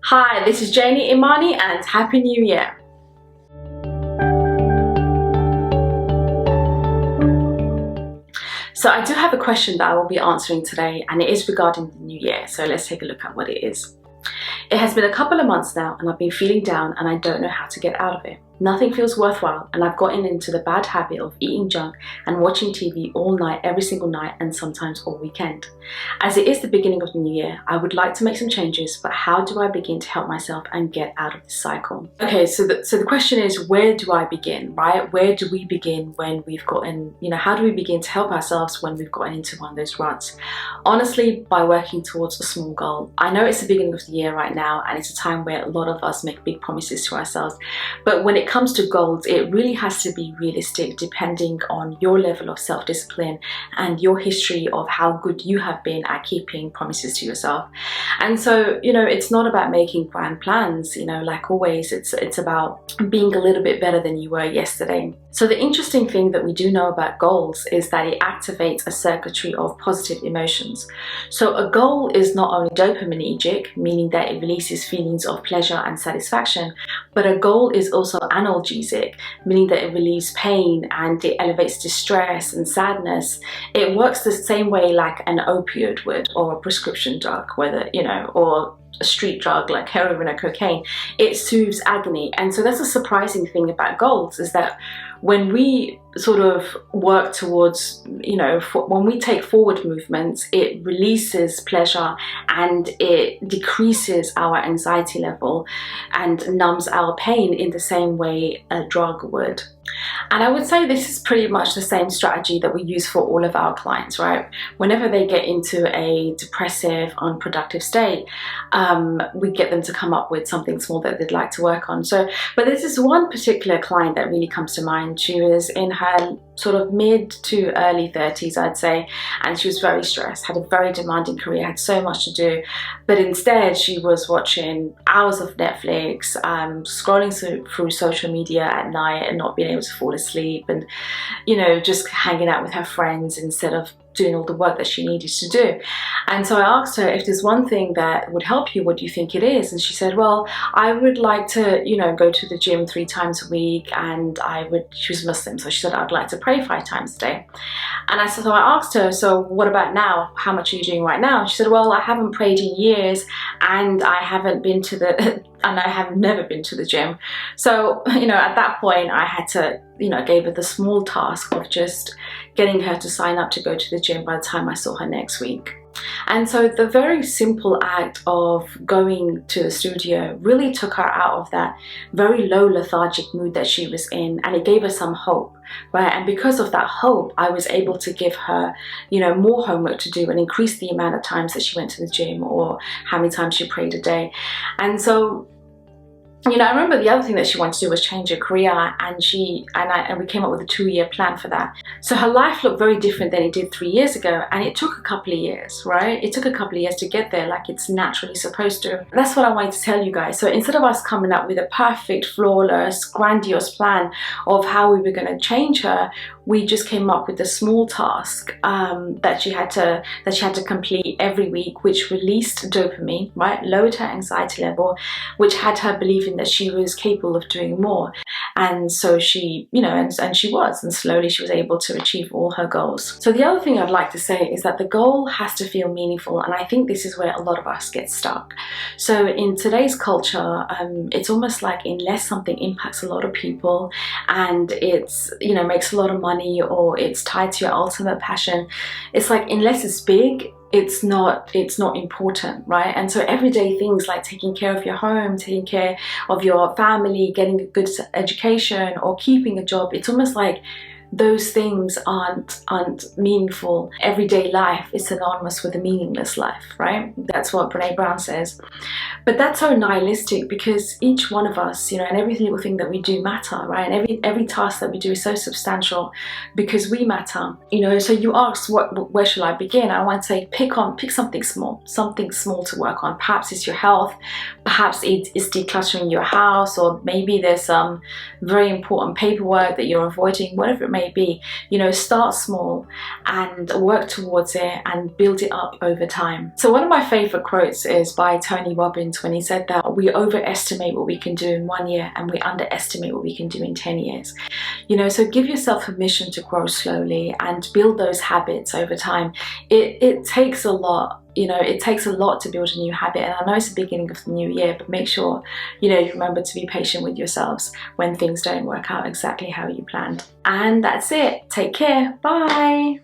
Hi, this is Janey Imaani and Happy New Year. So I do have a question that I will be answering today, and it is regarding the new year. So let's take a look at what it is. It has been a couple of months now and I've been feeling down and I don't know how to get out of it. Nothing feels worthwhile and I've gotten into the bad habit of eating junk and watching TV all night, every single night, and sometimes all weekend. As it is the beginning of the new year, I would like to make some changes, but how do I begin to help myself and get out of this cycle? Okay, so the question is, where do I begin, right? Where do we begin when we've gotten, how do we begin to help ourselves when we've gotten into one of those ruts? Honestly, by working towards a small goal. I know it's the beginning of the year right now and it's a time where a lot of us make big promises to ourselves, but when it comes to goals, it really has to be realistic depending on your level of self-discipline and your history of how good you have been at keeping promises to yourself. And so, it's not about making grand plans, like always, it's about being a little bit better than you were yesterday. So the interesting thing that we do know about goals is that it activates a circuitry of positive emotions. So a goal is not only dopaminergic, meaning that it releases feelings of pleasure and satisfaction, but a goal is also analgesic, meaning that it relieves pain and it elevates distress and sadness. It works the same way like an opioid would, or a prescription drug, whether, or a street drug like heroin or cocaine. It soothes agony. And so that's a surprising thing about goals, is that when we sort of work towards, when we take forward movements, it releases pleasure and it decreases our anxiety level and numbs our pain in the same way a drug would. And I would say this is pretty much the same strategy that we use for all of our clients, right? Whenever they get into a depressive, unproductive state, we get them to come up with something small that they'd like to work on. But there's this one particular client that really comes to mind. She was in her sort of mid to early 30s, I'd say, and she was very stressed, had a very demanding career, had so much to do, but instead she was watching hours of Netflix, scrolling through social media at night and not being able to fall asleep, and just hanging out with her friends instead of doing all the work that she needed to do. And so I asked her, if there's one thing that would help you, what do you think it is? And she said, well, I would like to, go to the gym 3 times a week, and she was Muslim, so she said, I'd like to pray 5 times a day. And I asked her, so what about now? How much are you doing right now? She said, well, I haven't prayed in years, and I haven't been to and I have never been to the gym. So, at that point I had to, gave her the small task of just getting her to sign up to go to the gym by the time I saw her next week. And so the very simple act of going to the studio really took her out of that very low lethargic mood that she was in, and it gave her some hope, right? And because of that hope, I was able to give her, more homework to do and increase the amount of times that she went to the gym or how many times she prayed a day. And so, I remember the other thing that she wanted to do was change her career, and we came up with a 2-year plan for that. So her life looked very different than it did 3 years ago, and it took a couple of years, right? It took a couple of years to get there, like it's naturally supposed to. That's what I wanted to tell you guys. So instead of us coming up with a perfect, flawless, grandiose plan of how we were going to change her, we just came up with a small task that she had to complete every week, which released dopamine, right? Lowered her anxiety level, which had her believing that she was capable of doing more. And so she, and she was, and slowly she was able to achieve all her goals. So the other thing I'd like to say is that the goal has to feel meaningful, and I think this is where a lot of us get stuck. So in today's culture, it's almost like unless something impacts a lot of people and it's, makes a lot of money, or it's tied to your ultimate passion, it's like unless it's big, it's not important, right? And so everyday things like taking care of your home, taking care of your family, getting a good education, or keeping a job, it's almost like those things aren't meaningful. Everyday life is synonymous with a meaningless life, right? That's what Brene Brown says. But that's so nihilistic, because each one of us, and every little thing that we do matter, right? And every task that we do is so substantial because we matter. So you asked, where shall I begin? I want to say pick something small to work on. Perhaps it's your health, Perhaps it's decluttering your house, or maybe there's some very important paperwork that you're avoiding, whatever it may be. You know, start small and work towards it and build it up over time. So one of my favorite quotes is by Tony Robbins, when he said that we overestimate what we can do in 1 year and we underestimate what we can do in 10 years. You know, so give yourself permission to grow slowly and build those habits over time. It takes a lot. You know, it takes a lot to build a new habit, and I know it's the beginning of the new year, but make sure, you know, you remember to be patient with yourselves when things don't work out exactly how you planned. And that's it. Take care. Bye.